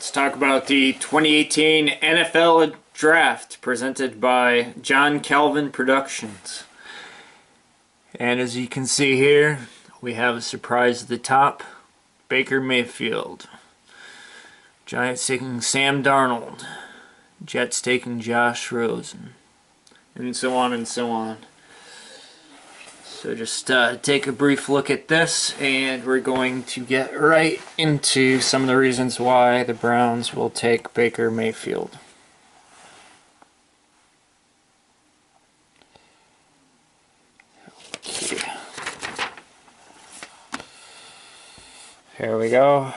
Let's talk about the 2018 NFL Draft presented by John Calvin Productions. And as you can see here, we have a surprise at the top. Baker Mayfield. Giants taking Sam Darnold. Jets taking Josh Rosen. And so on and so on. So just take a brief look at this, and we're going to get right into some of the reasons why the Browns will take Baker Mayfield. Okay. Here we go.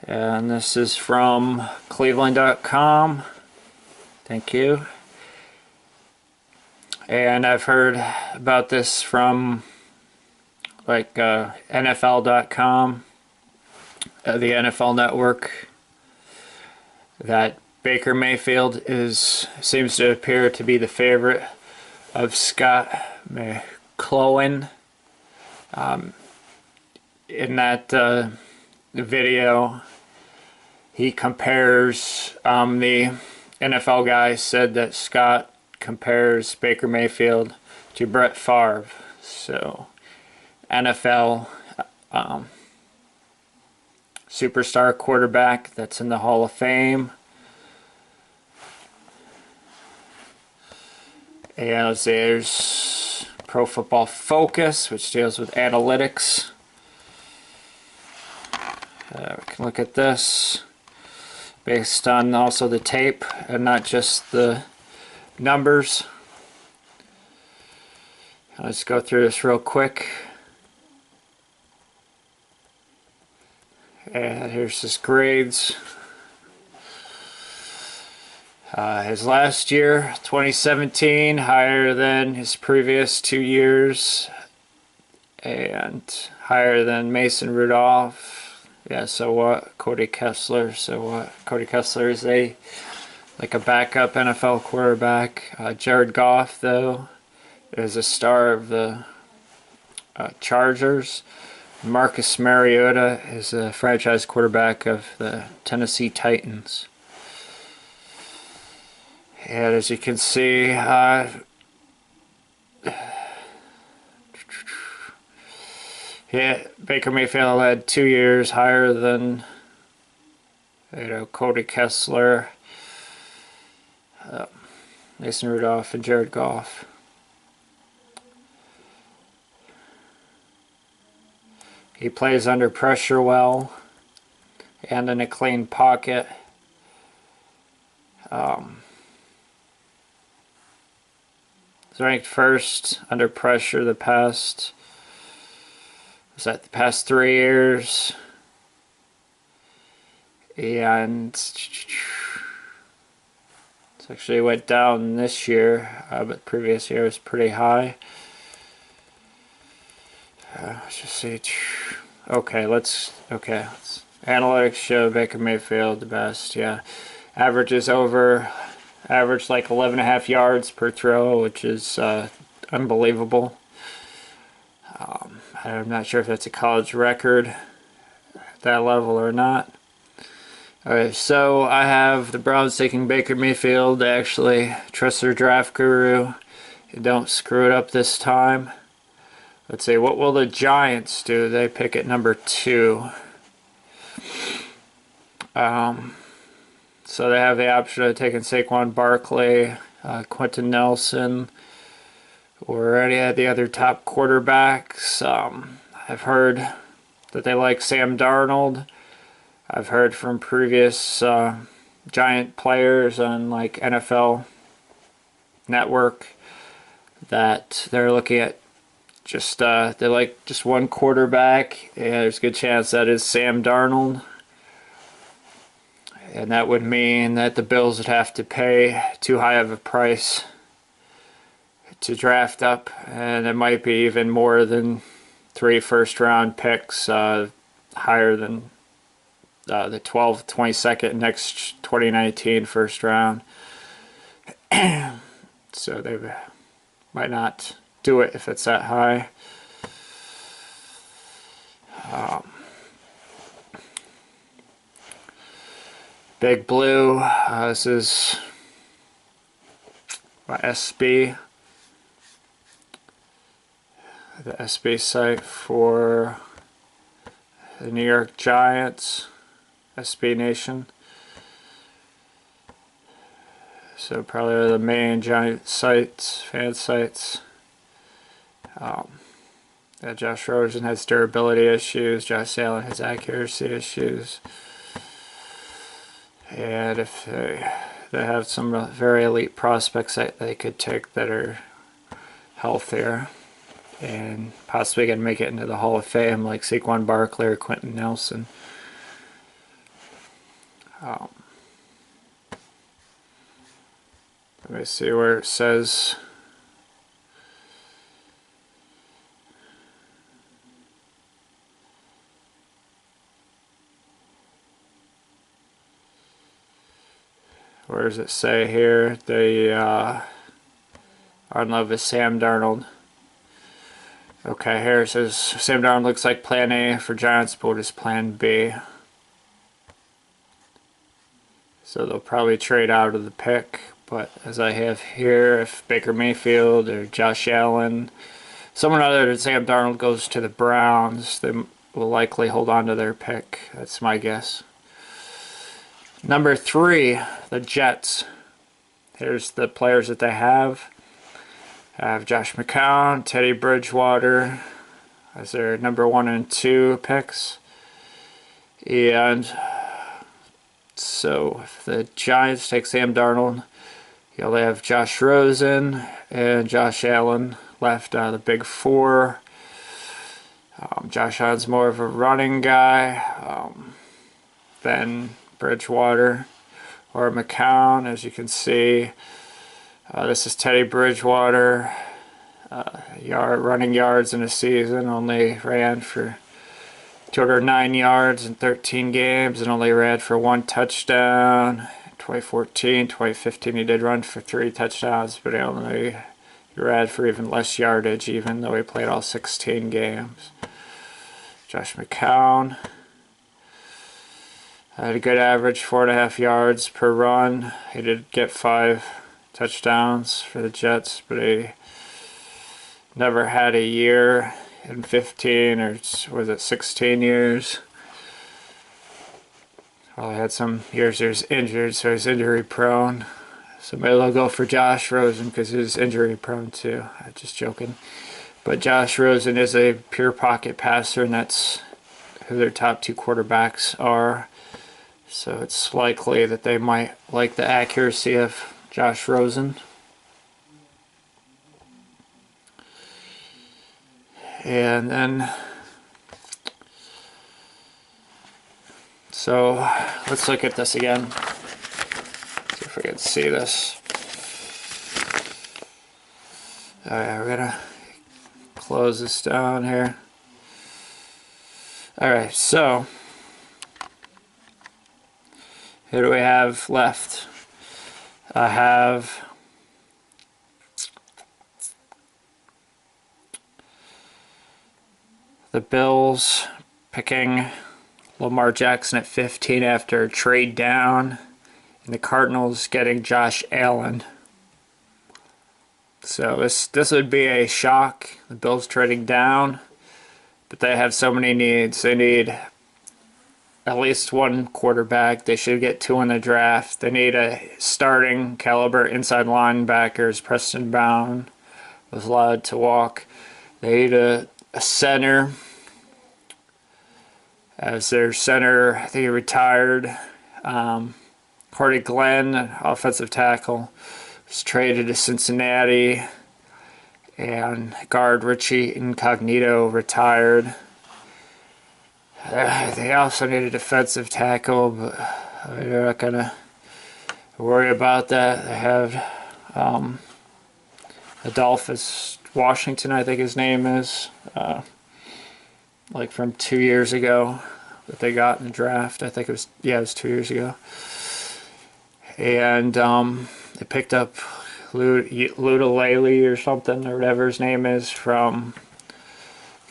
And this is from Cleveland.com. Thank you. And I've heard about this from NFL.com, the NFL Network, that Baker Mayfield seems to appear to be the favorite of Scott McCloughan. In that video, he compares, the NFL guy said that Scott compares Baker Mayfield to Brett Favre. So, NFL superstar quarterback that's in the Hall of Fame. And let's see, there's Pro Football Focus, which deals with analytics. We can look at this based on also the tape and not just the numbers. Let's go through this real quick. And here's his grades. His last year, 2017, higher than his previous 2 years and higher than Mason Rudolph. Yeah, so what? Cody Kessler. So what? Cody Kessler is a backup NFL quarterback. Jared Goff, though, is a star of the Chargers. Marcus Mariota is a franchise quarterback of the Tennessee Titans. And as you can see, Baker Mayfield had 2 years higher than Cody Kessler, Mason Rudolph, and Jared Goff. He plays under pressure well and in a clean pocket. He's ranked first under pressure the past 3 years, and it actually went down this year, but previous year was pretty high. Let's just see. Okay, let's analytics show Baker Mayfield the best. Yeah, average like 11.5 yards per throw, which is unbelievable. I'm not sure if that's a college record at that level or not. Alright, so I have the Browns taking Baker Mayfield. They actually trust their draft guru. Don't screw it up this time. Let's see, what will the Giants do? They pick at number 2. So they have the option of taking Saquon Barkley, Quentin Nelson, or any of the other top quarterbacks. I've heard that they like Sam Darnold. I've heard from previous Giant players on NFL Network that they're looking at they like just one quarterback, and there's a good chance that is Sam Darnold. And that would mean that the Bills would have to pay too high of a price to draft up, and it might be even more than 3 first-round picks, higher than the 12th, 22nd next 2019 first round. So they might not do it if it's that high. Big Blue. This is my SB. The SB site for the New York Giants, SB Nation. So probably the main Giant sites, fan sites. Yeah, Josh Rosen has durability issues. Josh Allen has accuracy issues. And if they have some very elite prospects that they could take that are healthier and possibly going to make it into the Hall of Fame, like Saquon Barkley or Quentin Nelson. Let me see where it says. Where does it say here? They are in love with Sam Darnold. Okay, here it says Sam Darnold looks like plan A for Giants, but what is plan B? So they'll probably trade out of the pick, but as I have here, if Baker Mayfield or Josh Allen, someone other than Sam Darnold goes to the Browns, they will likely hold on to their pick. That's my guess. Number 3, the Jets. Here's the players that they have. Josh McCown, Teddy Bridgewater as their number 1 and 2 picks. And so if the Giants take Sam Darnold, you'll have Josh Rosen and Josh Allen left out of the big 4. Josh Allen's more of a running guy than Bridgewater or McCown, as you can see. This is Teddy Bridgewater. Running yards in a season, only ran for 209 yards in 13 games and only ran for 1 touchdown. 2014, 2015 he did run for 3 touchdowns, but he ran for even less yardage, even though he played all 16 games. Josh McCown had a good average, 4.5 yards per run. He did get 5 touchdowns for the Jets, but he never had a year in 15 or was it 16 years. Well, he had some years he was injured, so he's injury prone. So maybe they'll go for Josh Rosen because he's injury prone too. I'm just joking. But Josh Rosen is a pure pocket passer, and that's who their top 2 quarterbacks are. So it's likely that they might like the accuracy of Josh Rosen. And then, so let's look at this again. See if we can see this. Alright, we're gonna close this down here. Alright, so who do we have left? I have the Bills picking Lamar Jackson at 15 after a trade down, and the Cardinals getting Josh Allen. So this would be a shock. The Bills trading down, but they have so many needs. They need at least 1 quarterback. They should get 2 in the draft. They need a starting caliber inside linebackers. Preston Brown was allowed to walk. They need a center. As their center, I think he retired. Cordy Glenn, offensive tackle, was traded to Cincinnati. And guard Richie Incognito retired. They also need a defensive tackle, but they're not going to worry about that. They have Adolphus Washington, I think his name is, like from 2 years ago that they got in the draft. I think it was 2 years ago. And they picked up Lutalele or something, or whatever his name is, from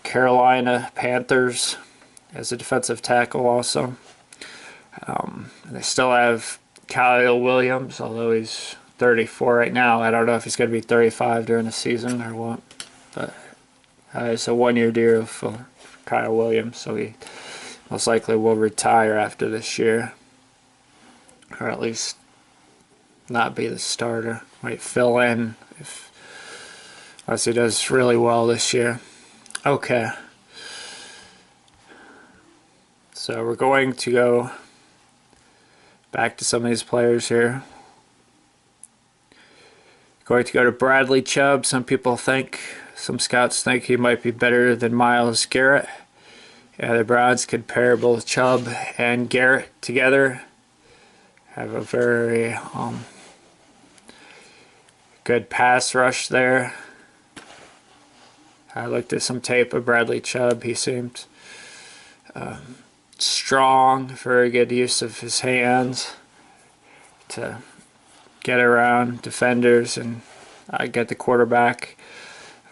Carolina Panthers as a defensive tackle also. They still have Kyle Williams, although he's 34 right now. I don't know if he's going to be 35 during the season or what. But it's a one-year deal for Kyle Williams, so he most likely will retire after this year. Or at least not be the starter. Might fill in unless he does really well this year. Okay. So we're going to go back to some of these players here. Going to go to Bradley Chubb. Some scouts think he might be better than Myles Garrett. Yeah, the Browns could pair both Chubb and Garrett together. Have a very good pass rush there. I looked at some tape of Bradley Chubb. He seemed strong, very good use of his hands to get around defenders and get the quarterback.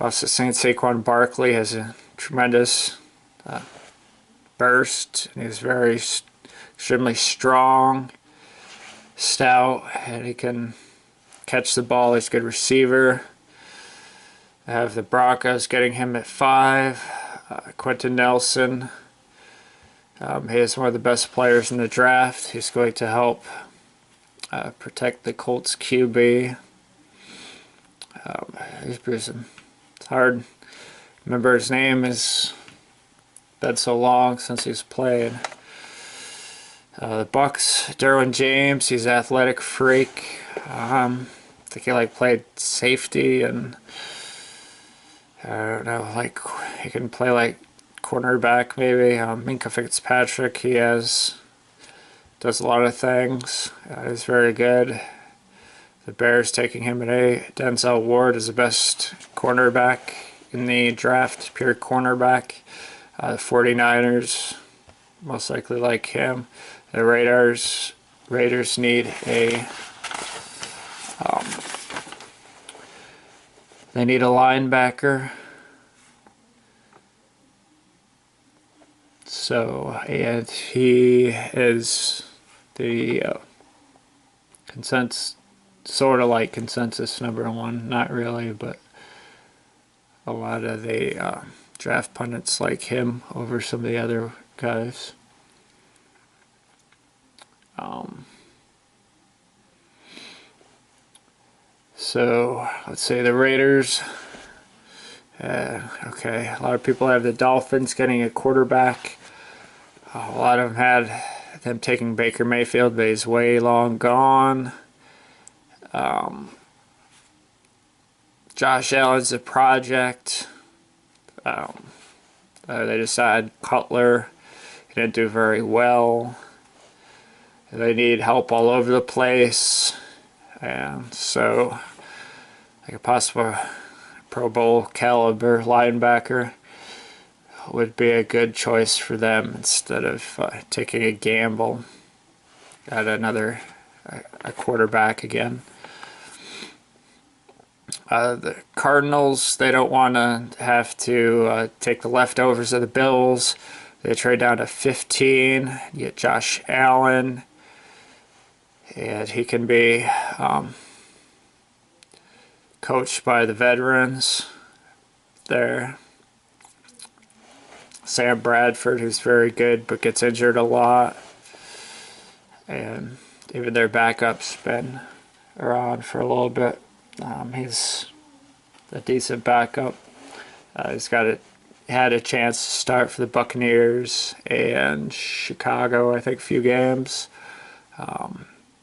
Also, Saint Saquon Barkley has a tremendous burst, and he's very extremely strong, stout, and he can catch the ball. He's a good receiver. I have the Broncos getting him at 5. Quentin Nelson. He is one of the best players in the draft. He's going to help protect the Colts QB. It's hard. Remember his name has been so long since he's played. The Bucks, Derwin James. He's an athletic freak. I think he played safety, and I don't know, he can play cornerback maybe. Minkah Fitzpatrick, he does a lot of things. He's very good. The Bears taking him at 8. Denzel Ward is the best cornerback in the draft, pure cornerback. The 49ers most likely like him. The Raiders need they need a linebacker. So, and he is the consensus, sort of like consensus #1. Not really, but a lot of the draft pundits like him over some of the other guys. So let's say the Raiders. Okay, a lot of people have the Dolphins getting a quarterback. A lot of them had them taking Baker Mayfield, but he's way long gone. Josh Allen's a project. They decided Cutler. He didn't do very well. They need help all over the place. And so, like a possible Pro Bowl caliber linebacker would be a good choice for them instead of taking a gamble at a quarterback again. The Cardinals, they don't want to have to take the leftovers of the Bills. They trade down to 15, get Josh Allen, and he can be coached by the veterans there. Sam Bradford, who's very good but gets injured a lot. And even their backup's been around for a little bit. He's a decent backup. He's had a chance to start for the Buccaneers and Chicago, I think, a few games.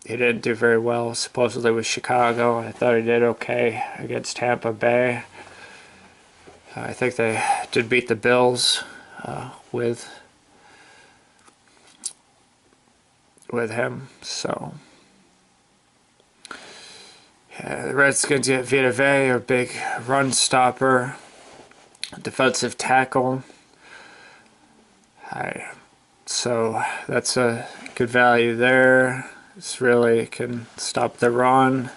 He didn't do very well, supposedly, with Chicago. I thought he did okay against Tampa Bay. I think they did beat the Bills with him. So yeah, the Redskins get Vita Vea, a big run stopper, defensive tackle. So that's a good value there. This really can stop the run.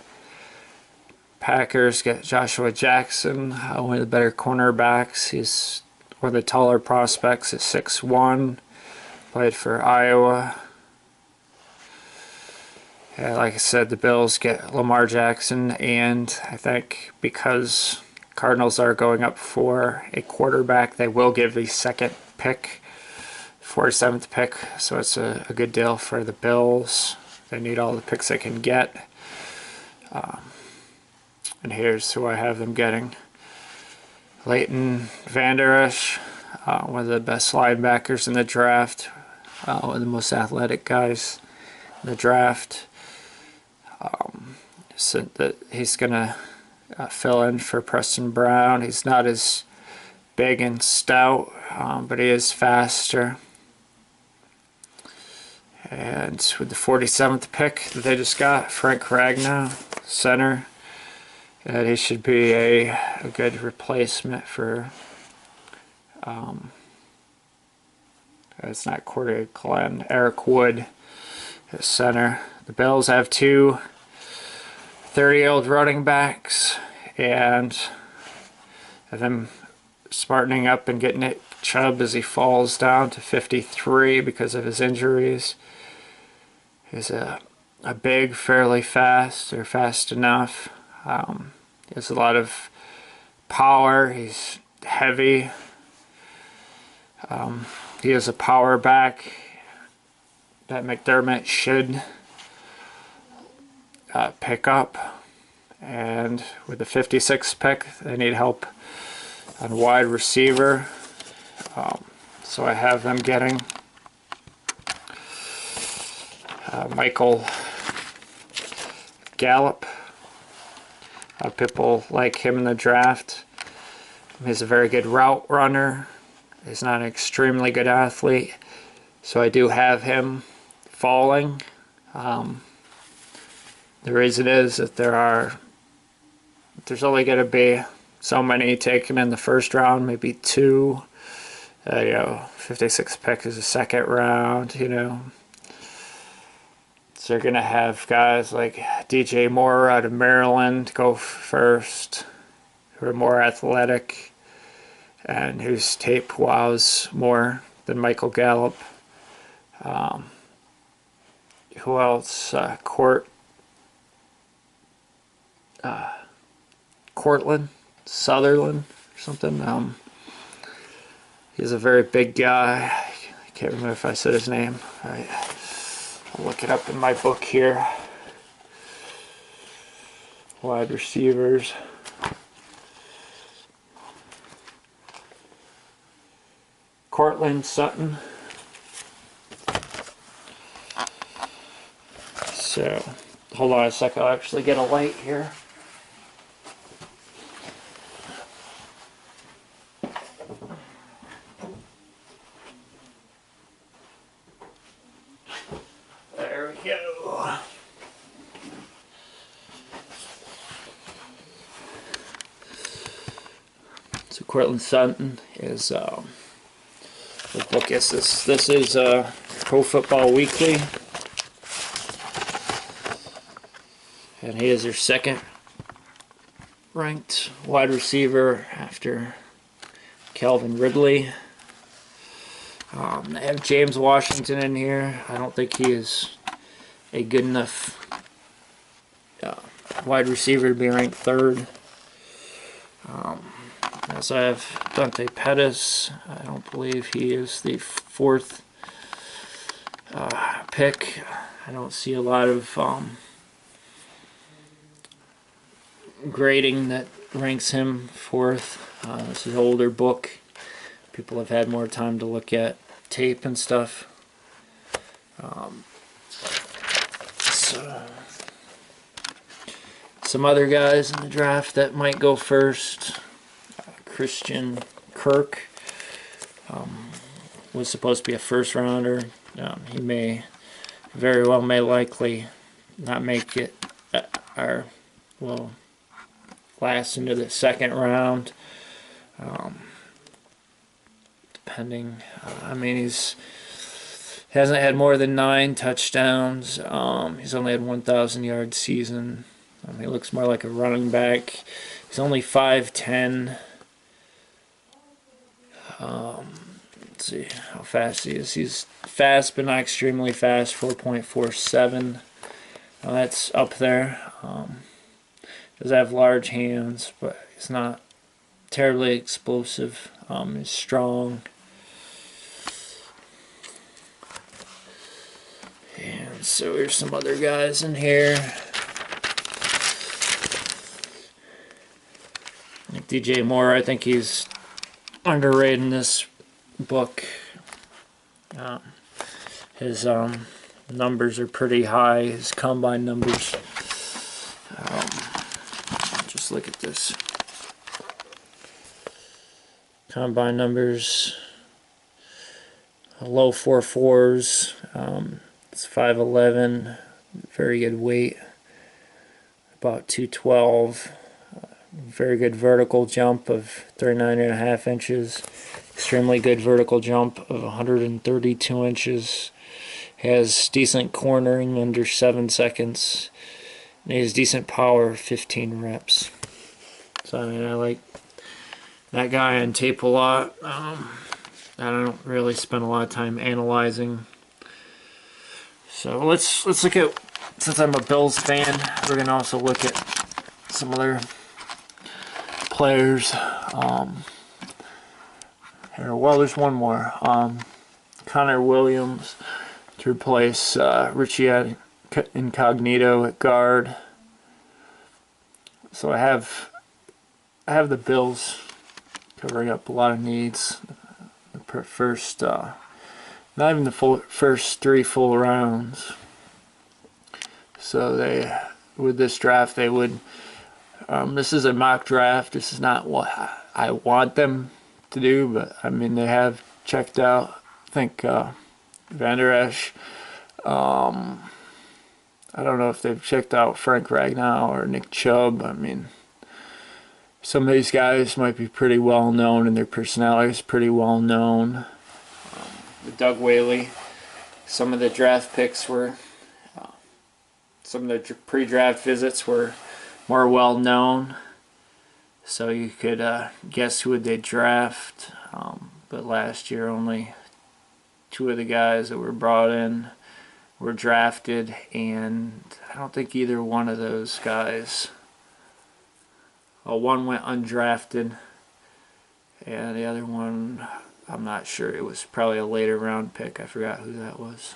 Packers get Joshua Jackson, one of the better cornerbacks. He's one of the taller prospects at 6'1", played for Iowa. Like I said, the Bills get Lamar Jackson, and I think because Cardinals are going up for a quarterback, they will give the second pick, 47th pick, so it's a good deal for the Bills. They need all the picks they can get. And here's who I have them getting. Leighton Vander Esch, one of the best linebackers in the draft, one of the most athletic guys in the draft. So that he's going to fill in for Preston Brown. He's not as big and stout, but he is faster. And with the 47th pick that they just got, Frank Ragnow, center. And he should be a good replacement for, it's not Corey Glenn, Eric Wood at center. The Bills have two 30-year-old running backs, and them smartening up and getting Nick Chubb as he falls down to 53 because of his injuries. He's a big, fairly fast, or fast enough. He has a lot of power. He's heavy. He is a power back that McDermott should pick up. And with the 56th pick, they need help on wide receiver. So I have them getting Michael Gallup. People like him in the draft. He's a very good route runner. He's not an extremely good athlete, so I do have him falling. The reason is that there's only going to be so many taken in the first round, maybe two. 56 pick is the second round, So you're going to have guys like DJ Moore out of Maryland go first, who are more athletic and whose tape wows more than Michael Gallup. Who else? Cortland Sutherland or something. He's a very big guy. I can't remember if I said his name. All right. I'll look it up in my book here. Wide receivers. Cortland Sutton. So, hold on a second. I'll actually get a light here. There we go. So Cortland Sutton is what book is this? This is Pro Football Weekly, and he is their second ranked wide receiver after Calvin Ridley. They have James Washington in here. I don't think he is a good enough wide receiver to be ranked third. Also, I have Dante Pettis. I don't believe he is the fourth pick. I don't see a lot of grading that ranks him fourth. This is an older book. People have had more time to look at tape and stuff. So some other guys in the draft that might go first. Christian Kirk was supposed to be a first rounder. He may likely not make it or will last into the second round. Depending, he hasn't had more than 9 touchdowns. He's only had 1,000 yard season. He looks more like a running back. He's only 5'10". Let's see how fast he is. He's fast, but not extremely fast. 4.47. Now that's up there. Does have large hands, but it's not terribly explosive. He's strong. And so there's some other guys in here. Like DJ Moore, I think he's underrated in this book. His numbers are pretty high. His combine numbers. Just look at this. Combine numbers. Low 4.4s. It's 5'11". Very good weight. About 212. Very good vertical jump of 39.5 inches. Extremely good vertical jump of 132 inches. Has decent cornering under 7 seconds. And he has decent power, 15 reps. So I mean, I like that guy on tape a lot. I don't really spend a lot of time analyzing. So let's look at, since I'm a Bills fan, we're gonna also look at some other players. Here, well, there's one more. Connor Williams to replace Richie Incognito at guard. So I have the Bills covering up a lot of needs. The first, not even the first 3 full rounds. So they, with this draft, they would. This is a mock draft. This is not what I want them to do, but I mean they have checked out. I think Van Der Esch. I don't know if they've checked out Frank Ragnow or Nick Chubb. I mean, some of these guys might be pretty well known, and their personality is pretty well known. Doug Whaley. Some of the draft picks were, some of the pre-draft visits were more well known, so you could guess who would they draft. But last year, only 2 of the guys that were brought in were drafted, and I don't think either one of those guys. One went undrafted, and the other one, I'm not sure. It was probably a later round pick. I forgot who that was.